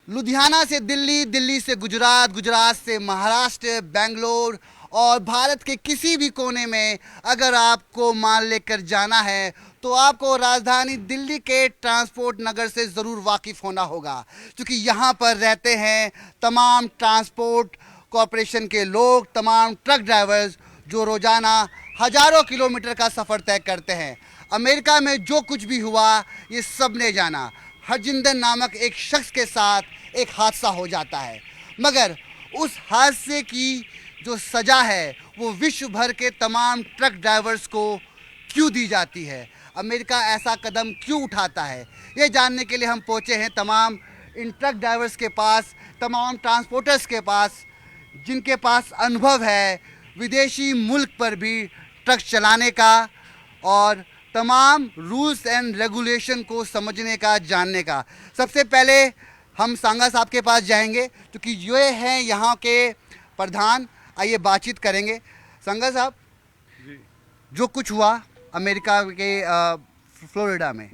लुधियाना से दिल्ली, दिल्ली से गुजरात, गुजरात से महाराष्ट्र, बेंगलोर और भारत के किसी भी कोने में अगर आपको माल लेकर जाना है तो आपको राजधानी दिल्ली के ट्रांसपोर्ट नगर से ज़रूर वाकिफ़ होना होगा, क्योंकि यहाँ पर रहते हैं तमाम ट्रांसपोर्ट कॉरपोरेशन के लोग, तमाम ट्रक ड्राइवर्स जो रोज़ाना हज़ारों किलोमीटर का सफ़र तय करते हैं। अमेरिका में जो कुछ भी हुआ ये सब ने जाना। हरजिंदर नामक एक शख्स के साथ एक हादसा हो जाता है, मगर उस हादसे की जो सज़ा है वो विश्व भर के तमाम ट्रक ड्राइवर्स को क्यों दी जाती है, अमेरिका ऐसा कदम क्यों उठाता है, ये जानने के लिए हम पहुँचे हैं तमाम इन ट्रक ड्राइवर्स के पास, तमाम ट्रांसपोर्टर्स के पास, जिनके पास अनुभव है विदेशी मुल्क पर भी ट्रक चलाने का और तमाम रूल्स एंड रेगुलेशन को समझने का, जानने का। सबसे पहले हम सांगा साहब के पास जाएंगे, क्योंकि ये हैं यहाँ के प्रधान। आइए बातचीत करेंगे। सांगा साहब, जो कुछ हुआ अमेरिका के फ्लोरिडा में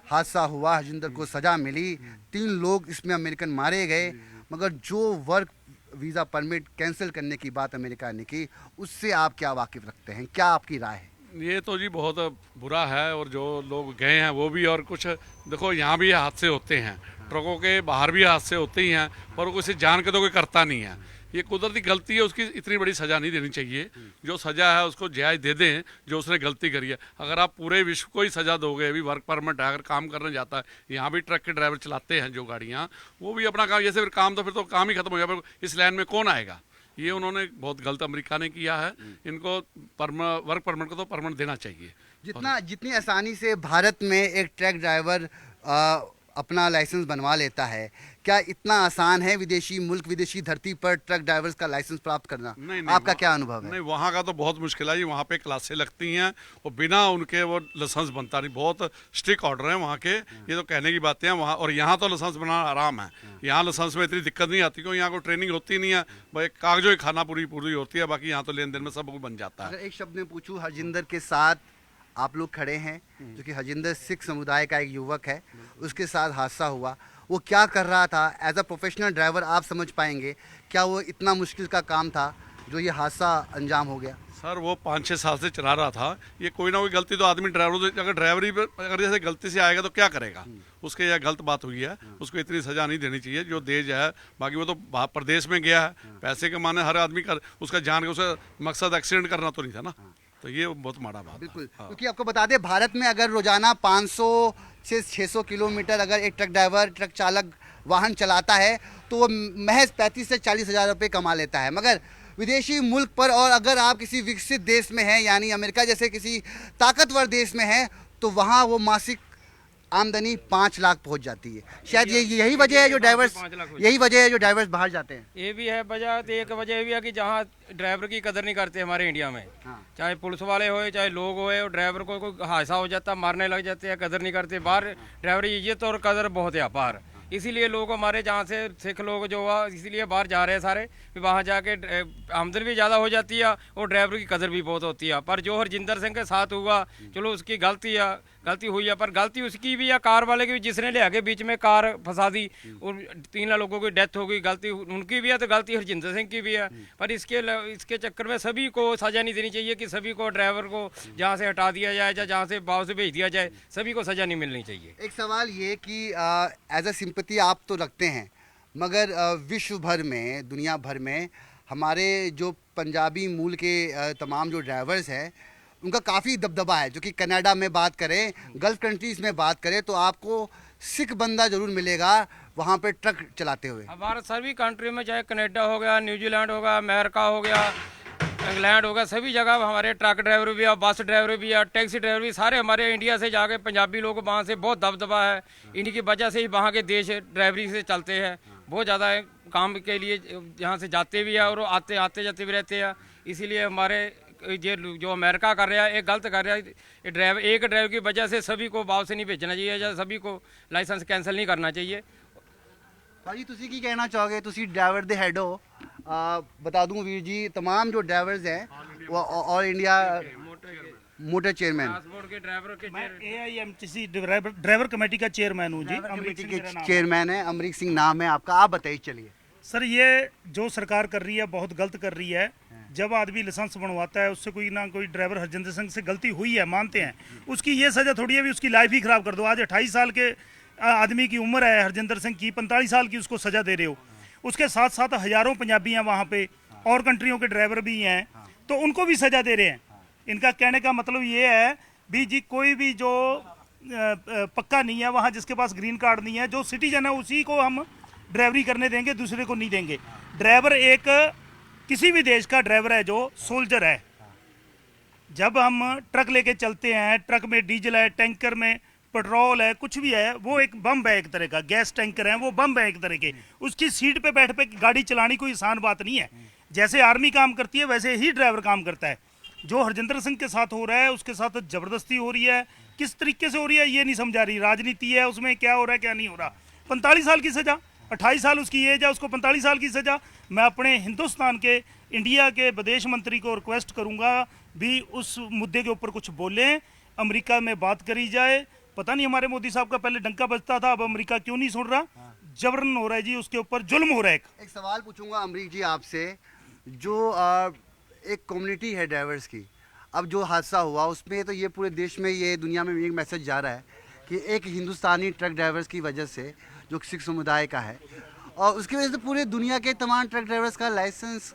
हादसा हुआ, हरजिंदर को सज़ा मिली, 3 लोग इसमें अमेरिकन मारे गए, मगर जो वर्क वीज़ा परमिट कैंसिल करने की बात अमेरिका ने की, उससे आप क्या वाकिफ़ रखते हैं, क्या आपकी राय है? ये तो जी बहुत बुरा है, और जो लोग गए हैं वो भी, और कुछ देखो यहाँ भी हादसे होते हैं, ट्रकों के बाहर भी हादसे होते ही हैं, पर उसे जान के तो कोई करता नहीं है। ये कुदरती गलती है, उसकी इतनी बड़ी सज़ा नहीं देनी चाहिए। जो सज़ा है उसको जायज़ दे दें जो उसने गलती करी है। अगर आप पूरे विश्व को ही सज़ा दोगे, अभी वर्क परमिट है, अगर काम करने जाता है, यहाँ भी ट्रक के ड्राइवर चलाते हैं जो गाड़ियाँ, वो भी अपना काम, जैसे फिर काम तो फिर तो काम ही खत्म हो गया, फिर इस लाइन में कौन आएगा? ये उन्होंने बहुत गलत अमेरिका ने किया है। इनको वर्क परमिट को तो परमिट देना चाहिए। जितनी आसानी से भारत में एक ट्रक ड्राइवर अपना लाइसेंस बनवा लेता है, क्या इतना आसान है विदेशी मुल्क, विदेशी धरती पर ट्रक ड्राइवर्स का लाइसेंस प्राप्त करना? नहीं, आपका क्या अनुभव है? नहीं, वहाँ का तो बहुत मुश्किल है जी। वहाँ पे क्लासें लगती हैं और बिना उनके वो लाइसेंस बनता नहीं। बहुत स्ट्रिक्ट ऑर्डर है वहाँ के, ये तो कहने की बातें हैं वहाँ। और यहाँ तो लाइसेंस बनाना आराम है, यहाँ लाइसेंस में इतनी दिक्कत नहीं आती, क्योंकि यहाँ को ट्रेनिंग होती नहीं है, भाई कागजों की खाना पूरी होती है, बाकी यहाँ तो लेन देन में सब कुछ बन जाता है। एक शब्द में पूछूं, हरजिंदर के साथ आप लोग खड़े हैं, जो कि हरजिंदर सिख समुदाय का एक युवक है, उसके साथ हादसा हुआ, वो क्या कर रहा था एज अ प्रोफेशनल ड्राइवर, आप समझ पाएंगे क्या वो इतना मुश्किल का काम था जो ये हादसा अंजाम हो गया? सर वो 5-6 साल से चला रहा था। ये कोई ना कोई गलती तो आदमी ड्राइवर, अगर ड्राइवरी पर अगर जैसे गलती से आएगा तो क्या करेगा? उसके यह गलत बात हुई है, उसको इतनी सज़ा नहीं देनी चाहिए जो दे जाए। बाकी वो तो प्रदेश में गया है, पैसे के माने हर आदमी कर, उसका जान के उसका मकसद एक्सीडेंट करना तो नहीं था ना, तो ये बहुत माड़ा बात। बिल्कुल, क्योंकि आपको बता दें भारत में अगर रोजाना 500 से 600 किलोमीटर अगर एक ट्रक ड्राइवर, ट्रक चालक वाहन चलाता है तो वो महज 35 से 40 हज़ार रुपये कमा लेता है। मगर विदेशी मुल्क पर, और अगर आप किसी विकसित देश में हैं, यानी अमेरिका जैसे किसी ताकतवर देश में हैं, तो वहाँ वो मासिक आमदनी 5 लाख पहुंच जाती है। शायद यही वजह है जो ड्राइवर्स बाहर जाते हैं। ये भी है वजह, तो एक वजह ये भी है कि जहाँ ड्राइवर की कदर नहीं करते हमारे इंडिया में। चाहे पुलिस वाले हो चाहे लोग हो, और ड्राइवर को कोई हादसा हो जाता, मारने लग जाते हैं, कदर नहीं करते। बाहर ड्राइवर की इज्जत और कदर बहुत है बाहर, इसीलिए लोग हमारे जहाँ से सिख लोग जो हुआ इसीलिए बाहर जा रहे हैं सारे, वहाँ जाके आमदनी भी ज़्यादा हो जाती है और ड्राइवर की कदर भी बहुत होती है। पर जो हरजिंदर सिंह के साथ हुआ, चलो उसकी गलती हुई है, पर गलती उसकी भी है, कार वाले की भी, जिसने ले आगे बीच में कार फंसा दी और 3 लोगों की डेथ हो गई, गलती उनकी भी है, तो गलती हरजिंदर सिंह की भी है। पर इसके चक्कर में सभी को सज़ा नहीं देनी चाहिए कि सभी को ड्राइवर को जहाँ से हटा दिया जाए या जहाँ से वापस भेज दिया जाए, सभी को सज़ा नहीं मिलनी चाहिए। एक सवाल ये कि एज अ सिंपैथी आप तो रखते हैं, मगर विश्व भर में, दुनिया भर में हमारे जो पंजाबी मूल के तमाम जो ड्राइवर्स हैं उनका काफ़ी दबदबा है। जो कि कनाडा में बात करें, गल्फ़ कंट्रीज़ में बात करें, तो आपको सिख बंदा ज़रूर मिलेगा वहाँ पे ट्रक चलाते हुए। हमारे सभी कंट्री में, चाहे कनाडा हो गया, न्यूजीलैंड हो गया, अमेरिका हो गया, इंग्लैंड हो गया, सभी जगह हमारे ट्रक ड्राइवर भी है, बस ड्राइवर भी है, टैक्सी ड्राइवर भी, सारे हमारे इंडिया से जाके पंजाबी लोग वहाँ से बहुत दबदबा है। इन्हीं की वजह से ही वहाँ के देश ड्राइवरी से चलते हैं, बहुत ज़्यादा काम के लिए यहाँ से जाते भी है और आते जाते भी रहते हैं। इसीलिए हमारे ये जो अमेरिका कर रहा है ये गलत कर रहा है। एक ड्राइवर की वजह से सभी को वापस नहीं भेजना चाहिए या सभी को लाइसेंस कैंसिल नहीं करना चाहिए। भाजी ਤੁਸੀਂ ਕੀ ਕਹਿਣਾ ਚਾਹੋਗੇ? ਤੁਸੀਂ ਡਰਾਈਵਰ ਦੇ ਹੈਡ ਹੋ। बता दूं वीर जी, तमाम जो ड्राइवर्स हैं वो all India motor chairman, transport के ड्राइवर के मैं AIMTC ड्राइवर कमेटी का चेयरमैन हूँ जी। अमरीक कमेटी सिंह के मेरा नाम है। चेयरमैन है, अमरीक सिंह नाम है आपका। आप बताइए, चलिए। सर ये जो सरकार कर रही है बहुत गलत कर रही है। जब आदमी लाइसेंस बनवाता है उससे कोई ना कोई ड्राइवर हरजिंदर सिंह से गलती हुई है मानते हैं, उसकी ये सजा थोड़ी है भी उसकी लाइफ ही खराब कर दो। आज 28 साल के आदमी की उम्र है हरजिंदर सिंह की, 45 साल की उसको सजा दे रहे हो। उसके साथ साथ हजारों पंजाबी हैं वहाँ पे और कंट्रियों के ड्राइवर भी हैं, तो उनको भी सजा दे रहे हैं। इनका कहने का मतलब ये है भी जी कोई भी जो पक्का नहीं है वहाँ, जिसके पास ग्रीन कार्ड नहीं है, जो सिटीजन है उसी को हम ड्राइवरी करने देंगे, दूसरे को नहीं देंगे। ड्राइवर एक किसी भी देश का ड्राइवर है जो सोल्जर है। जब हम ट्रक लेके चलते हैं, ट्रक में डीजल है, टैंकर में पेट्रोल है, कुछ भी है, वो एक बम है एक तरह का। गैस टैंकर है वो बम है एक तरह के। उसकी सीट पे बैठ पे गाड़ी चलानी कोई आसान बात नहीं है। जैसे आर्मी काम करती है वैसे ही ड्राइवर काम करता है। जो हरजिंदर सिंह के साथ हो रहा है उसके साथ जबरदस्ती हो रही है, किस तरीके से हो रही है ये नहीं समझा रही। राजनीति है उसमें, क्या हो रहा है क्या नहीं हो रहा। 45 साल की सजा, 28 साल उसकी एज है, उसको 45 साल की सजा। मैं अपने हिंदुस्तान के, इंडिया के विदेश मंत्री को रिक्वेस्ट करूंगा भी उस मुद्दे के ऊपर कुछ बोलें, अमेरिका में बात करी जाए। पता नहीं हमारे मोदी साहब का पहले डंका बजता था, अब अमेरिका क्यों नहीं सुन रहा। जबरन हो रहा है जी, उसके ऊपर जुल्म हो रहा है। एक सवाल पूछूंगा अमरीक जी आपसे, जो एक कम्युनिटी है ड्राइवर्स की, अब जो हादसा हुआ उसमें तो ये पूरे देश में, ये दुनिया में एक मैसेज जा रहा है कि एक हिंदुस्तानी ट्रक ड्राइवर्स की वजह से, जो सिख समुदाय का है, और उसकी वजह से पूरे दुनिया के तमाम ट्रक ड्राइवर्स का लाइसेंस,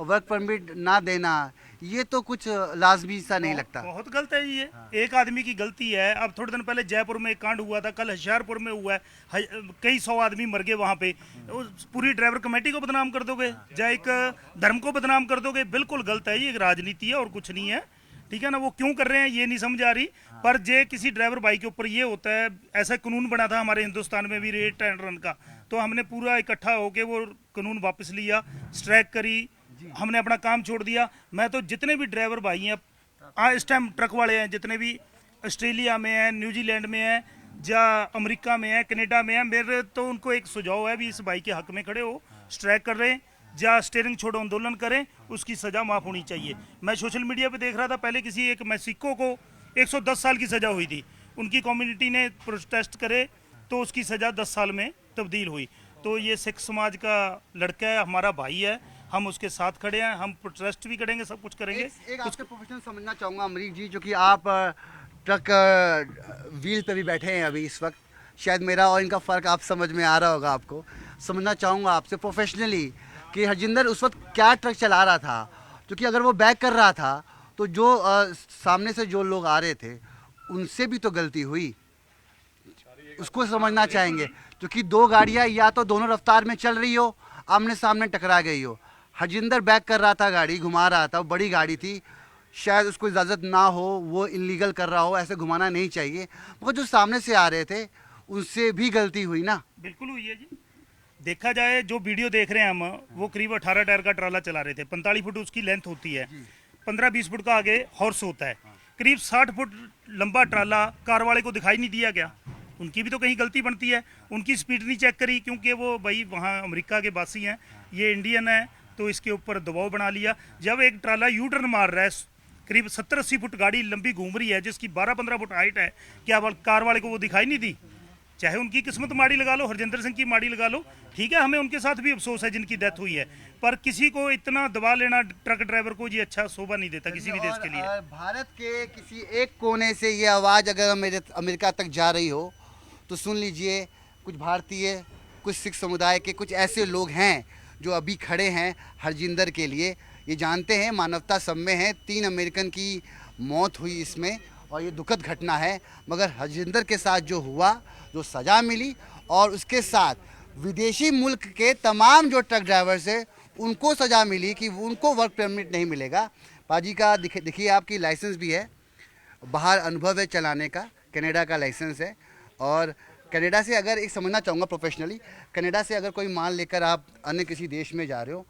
वर्क परमिट ना देना, ये तो कुछ लाजमी सा नहीं लगता। बहुत गलत है ये। एक आदमी की गलती है। अब थोड़े दिन पहले जयपुर में एक कांड हुआ था, कल होशियारपुर में हुआ है, कई 100 आदमी मर गए वहाँ पे। पूरी ड्राइवर कमेटी को बदनाम कर दोगे या एक धर्म को बदनाम कर दोगे, बिल्कुल गलत है। ये एक राजनीति है और कुछ नहीं है, ठीक है ना। वो क्यों कर रहे हैं ये नहीं समझ आ रही। पर जे किसी ड्राइवर भाई के ऊपर ये होता है, ऐसा कानून बना था हमारे हिंदुस्तान में भी रेट एंड रन का, तो हमने पूरा इकट्ठा होके वो कानून वापस लिया, स्ट्राइक करी, हमने अपना काम छोड़ दिया। मैं तो जितने भी ड्राइवर भाई हैं इस टाइम ट्रक वाले हैं, जितने भी ऑस्ट्रेलिया में हैं, न्यूजीलैंड में हैं, या अमेरिका में हैं, कनाडा में हैं, मेरे तो उनको एक सुझाव है भी इस भाई के हक में खड़े हो, स्ट्राइक कर रहे हैं या स्टीयरिंग छोड़ो आंदोलन करें, उसकी सज़ा माफ़ होनी चाहिए। मैं सोशल मीडिया पे देख रहा था, पहले किसी एक मैक्सिको को 110 साल की सज़ा हुई थी, उनकी कम्युनिटी ने प्रोटेस्ट करे तो उसकी सज़ा 10 साल में तब्दील हुई। तो ये सिख समाज का लड़का है, हमारा भाई है, हम उसके साथ खड़े हैं, हम प्रोटेस्ट भी करेंगे, सब कुछ करेंगे। एक आपसे प्रोफेशनल समझना चाहूँगा अमरीक जी, जो कि आप ट्रक व्हील पे भी बैठे हैं अभी इस वक्त, शायद मेरा और इनका फ़र्क आप समझ में आ रहा होगा आपको। समझना चाहूँगा आपसे प्रोफेशनली कि हरजिंदर उस वक्त क्या ट्रक चला रहा था, क्योंकि अगर वो बैक कर रहा था तो जो सामने से जो लोग आ रहे थे उनसे भी तो गलती हुई, उसको समझना चाहेंगे। क्योंकि दो गाड़ियाँ या तो दोनों रफ्तार में चल रही हो, आमने सामने टकरा गई हो। हरजिंदर बैक कर रहा था, गाड़ी घुमा रहा था, बड़ी गाड़ी थी, शायद उसको इजाज़त ना हो, वो इलीगल कर रहा हो, ऐसे घुमाना नहीं चाहिए। मगर जो सामने से आ रहे थे उनसे भी गलती हुई ना। बिल्कुल हुई है जी। देखा जाए जो वीडियो देख रहे हैं हम, वो करीब 18 टायर का ट्राला चला रहे थे, 45 फुट उसकी लेंथ होती है, 15-20 फुट का आगे हॉर्स होता है, करीब 60 फुट लंबा ट्राला कार वाले को दिखाई नहीं दिया गया। उनकी भी तो कहीं गलती बनती है, उनकी स्पीड नहीं चेक करी, क्योंकि वो भाई वहाँ अमेरिका के बासी हैं, ये इंडियन है, तो इसके ऊपर दबाव बना लिया। जब एक ट्राला यू टर्न मार रहा है, करीब 70-80 फुट गाड़ी लंबी घूम रही है, जिसकी 12-15 फुट हाइट है, क्या कार वाले को वो दिखाई नहीं दी? चाहे उनकी किस्मत माड़ी लगा लो, हरजिंदर सिंह की माड़ी लगा लो, ठीक है, हमें उनके साथ भी अफसोस है जिनकी डेथ हुई है, पर किसी को इतना दबा लेना ट्रक ड्राइवर को ये अच्छा शोभा नहीं देता किसी भी देश के लिए। भारत के किसी एक कोने से ये आवाज़ अगर अमेरिका तक जा रही हो तो सुन लीजिए, कुछ भारतीय, कुछ सिख समुदाय के कुछ ऐसे लोग हैं जो अभी खड़े हैं हरजिंदर के लिए। ये जानते हैं मानवता सब में है, 3 अमेरिकन की मौत हुई इसमें और ये दुखद घटना है, मगर हरजिंदर के साथ जो हुआ, जो सज़ा मिली, और उसके साथ विदेशी मुल्क के तमाम जो ट्रक ड्राइवर्स हैं उनको सज़ा मिली कि उनको वर्क परमिट नहीं मिलेगा। पाजी का देखिए आपकी लाइसेंस भी है, बाहर अनुभव है चलाने का, कनाडा का लाइसेंस है। और कनाडा से अगर एक समझना चाहूँगा प्रोफेशनली, कनाडा से अगर कोई माल लेकर आप अन्य किसी देश में जा रहे हो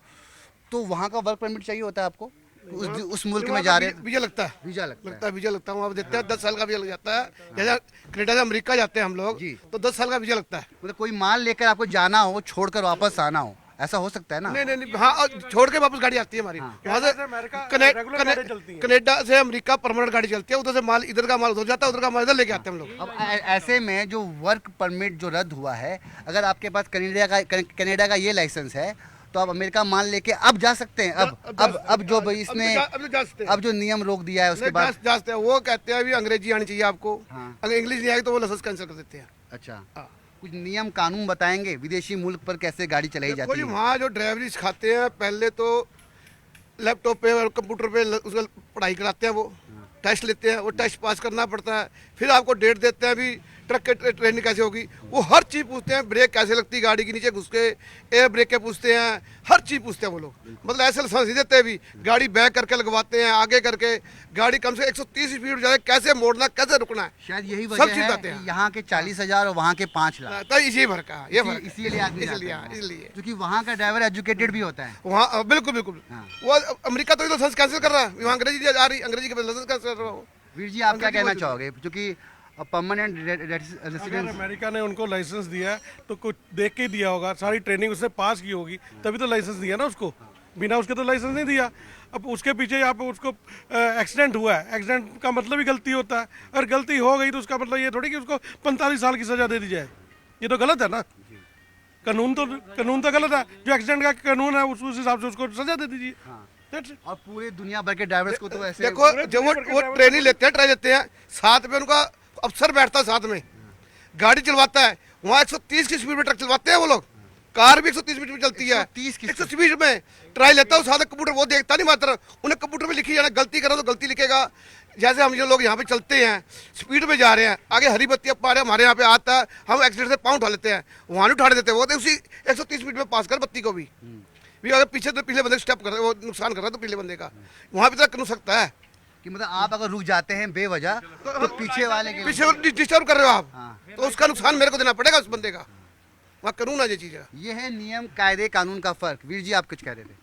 तो वहाँ का वर्क परमिट चाहिए होता है आपको, उस मुल्क में जा रहे हैं। वीजा लगता है, वीजा लगता है, वीजा लगता है, वहाँ देते हैं 10 साल का वीजा लग जाता है। जैसे कनाडा से अमेरिका जाते हैं हम लोग जी, तो 10 साल का वीजा लगता है। मतलब कोई माल लेकर आपको जाना हो, छोड़कर वापस आना हो, ऐसा हो सकता है ना? नहीं नहीं नहीं, हाँ, और छोड़ के वापस गाड़ी आती है हमारी वहाँ से। कनाडा से अमेरिका परमानेंट गाड़ी चलती है, उधर से माल, इधर का माल उधर जाता है, उधर का माल इधर लेके आते हैं हम लोग। अब ऐसे में जो वर्क परमिट जो रद्द हुआ है, अगर आपके पास कनाडा का ये लाइसेंस है तो आप अमेरिका माल लेके अब जा सकते हैं। अब जो इसने अब जो नियम रोक दिया है उसके बाद जाते हैं, वो कहते हैं अभी अंग्रेजी आनी चाहिए आपको, हाँ। अगर इंग्लिश नहीं आएगी तो वो लाइसेंस कैंसिल कर देते हैं। अच्छा, हाँ। कुछ नियम कानून बताएंगे विदेशी मुल्क पर कैसे गाड़ी चलाई देखो जाती जी, है? वहाँ जो ड्राइवरी सिखाते हैं, पहले तो लैपटॉप पे और कंप्यूटर पे उसका पढ़ाई कराते हैं, वो टेस्ट लेते हैं, वो टेस्ट पास करना पड़ता है, फिर आपको डेट देते हैं अभी ट्रक के ट्रेनिंग कैसे होगी, वो हर चीज़ पूछते हैं, ब्रेक कैसे लगती है गाड़ी के नीचे घुस के, एयर ब्रेक के पूछते हैं, हर चीज़ पूछते हैं वो लोग। मतलब ऐसे लाइसेंस नहीं देते अभी, गाड़ी बैक करके लगवाते हैं, आगे करके गाड़ी कम से 130 स्पीड जाए, कैसे मोड़ना, कैसे रुकना है, शायद यही सब वजह चीज़ है बताते हैं। कि यहाँ के 40,000 और वहाँ के 5 लाख, तो इसी भर का ये फर्क है। इसीलिए आदमी जाता इसलिए है। इसलिए क्योंकि वहाँ का ड्राइवर एजुकेटेड भी होता है। वहाँ बिल्कुल बिल्कुल, हाँ। वो अमेरिका तो लाइसेंस कैंसिल कर रहा है, वहाँ अंग्रेजी आ रही, अंग्रेजी के लाइसेंस कैंसिल कर रहा है वो। वीर जी, आप क्या कहना चाहोगे? क्योंकि परमानेंट अगर रेसिडेंस अमेरिका ने उनको लाइसेंस दिया है तो कुछ देख के ही दिया होगा, सारी ट्रेनिंग उसने पास की होगी, तभी तो लाइसेंस दिया ना उसको, बिना उसके तो लाइसेंस नहीं दिया। अब उसके पीछे यहाँ पे उसको एक्सीडेंट हुआ है, एक्सीडेंट का मतलब ही गलती होता है, अगर गलती हो गई तो उसका मतलब ये थोड़ी कि उसको 45 साल की सजा दे दी जाए, ये तो गलत है ना। कानून तो गलत है, जो एक्सीडेंट का कानून है उस हिसाब से उसको सजा दे दीजिए। That's it। और पूरे दुनिया भर के ड्राइवर्स को तो ऐसे देखो जब वो ट्रेनिंग लेते हैं, ट्राई लेते हैं, साथ में उनका अफसर बैठता है, साथ में गाड़ी चलवाता है, वहाँ 130 की स्पीड में ट्रक चलवाते हैं वो लोग, कार भी 130 स्पीड में चलती है, 130 की 130 स्पीड में ट्राई लेता है, साथ कंप्यूटर वो देखता नहीं, मात्र उन्हें कंप्यूटर में लिखी जाना, गलती करो तो गलती लिखेगा। जैसे हम जो लोग यहाँ पे चलते हैं, स्पीड में जा रहे हैं, आगे हरी बत्ती पा रहे हैं, हमारे यहाँ पे आता है, हम एक्सीडेंट से पाँव उठा लेते हैं, वहाँ नहीं उठाने देते, वो तो उसी 130 स्पीड में पास कर बत्ती को भी अगर पीछे तो पिछले बंदे स्टेप कर रहे, वो नुकसान कर रहा है तो पिछले बंदे का वहाँ पे तक हो सकता है कि मतलब आप अगर रुक जाते हैं बेवजह तो पीछे वाले के पीछे डिस्टर्ब कर रहे हो आप, हाँ। तो उसका नुकसान मेरे को देना पड़ेगा उस बंदे का, वहाँ कानून है ये चीज़ है। ये है नियम, कायदे, कानून का फर्क। वीर जी, आप कुछ कह रहे थे?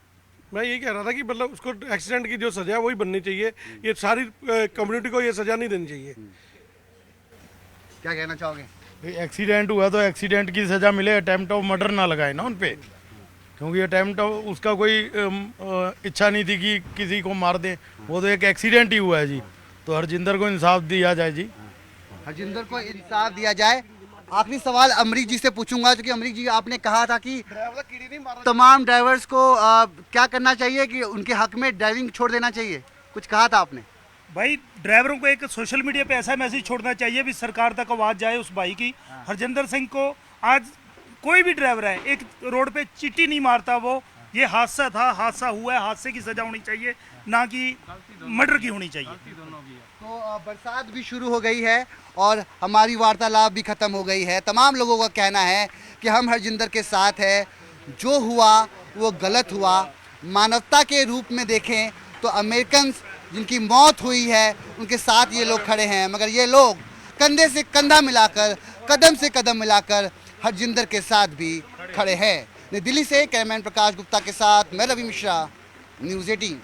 मैं यही कह रहा था कि मतलब उसको एक्सीडेंट की जो सजा है वही बननी चाहिए, ये सारी कम्युनिटी को ये सजा नहीं देनी चाहिए। क्या कहना चाहोगे? एक्सीडेंट हुआ तो एक्सीडेंट की सज़ा मिले, अटेम्प्ट ऑफ मर्डर ना लगाए ना उन पे, क्योंकि अटेम्प्ट उसका कोई इच्छा नहीं थी कि किसी को मार दें, वो तो एक एक्सीडेंट ही हुआ है जी। तो हरजिंदर को इंसाफ दिया जाए जी, हरजिंदर को इंसाफ दिया जाए। आखिरी सवाल अमरीक जी से पूछूंगा, क्योंकि अमरीक जी, आपने कहा था कि तमाम ड्राइवर्स को क्या करना चाहिए कि उनके हक में ड्राइविंग छोड़ देना चाहिए, कुछ कहा था आपने? भाई ड्राइवरों को एक सोशल मीडिया पे ऐसा मैसेज छोड़ना चाहिए भी सरकार तक आवाज़ जाए उस भाई की। हरजिंदर सिंह को आज कोई भी ड्राइवर है, एक रोड पे चीटी नहीं मारता, वो ये हादसा था, हादसा हुआ है, हादसे की सजा होनी चाहिए, ना कि मर्डर की होनी चाहिए। तो बरसात भी शुरू हो गई है और हमारी वार्तालाप भी ख़त्म हो गई है। तमाम लोगों का कहना है कि हम हरजिंदर के साथ है, जो हुआ वो गलत हुआ। मानवता के रूप में देखें तो अमेरिकन जिनकी मौत हुई है उनके साथ ये लोग खड़े हैं, मगर ये लोग कंधे से कंधा मिलाकर, कदम से कदम मिलाकर हरजिंदर के साथ भी खड़े हैं। नई दिल्ली से कैमरामैन प्रकाश गुप्ता के साथ मैं रवि मिश्रा, न्यूज़ 18।